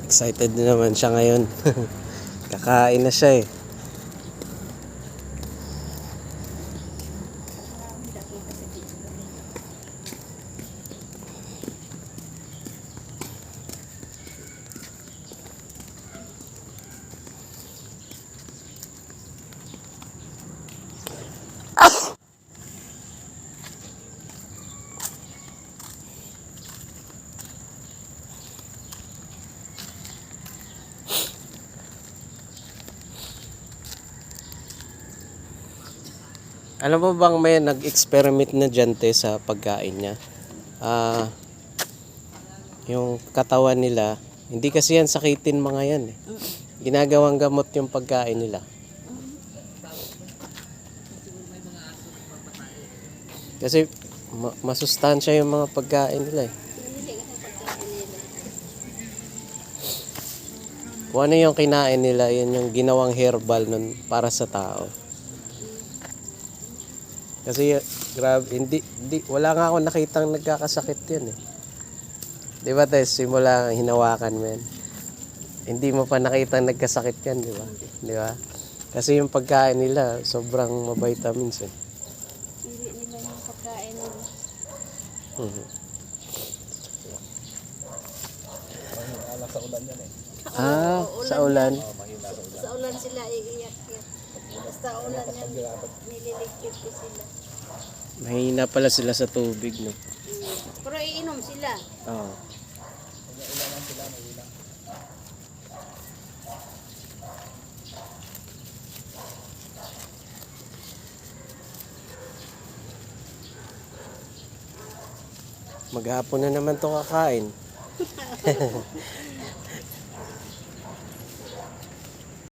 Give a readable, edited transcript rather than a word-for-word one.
Excited din naman siya ngayon. Kakain na siya eh. Alam mo bang may nag-experiment na dyan te sa pagkain niya? Yung katawan nila, hindi kasi yan sakitin mga yan eh. Ginagawang gamot yung pagkain nila. Kasi masustansya yung mga pagkain nila eh. Kung ano yung kinain nila, yun yung ginawang herbal nun para sa tao. Kasi grabe, wala nga ako nakitang nagkakasakit yan eh. Di ba Tess, simula hinawakan mo yan. Hindi mo pa nakitang nagkasakit yan, di ba? Di ba? Kasi yung pagkain nila, sobrang mabitamins eh. Hindi nila yung pagkain nila. Sa ulan yan eh. Sa ulan. Sa ulan sila iiyak-iyak. Basta ulan yan, nililigpit ko sila. Mahina pala sila sa tubig, no? Pero iinom sila. Oo. Maghapon na naman to kakain.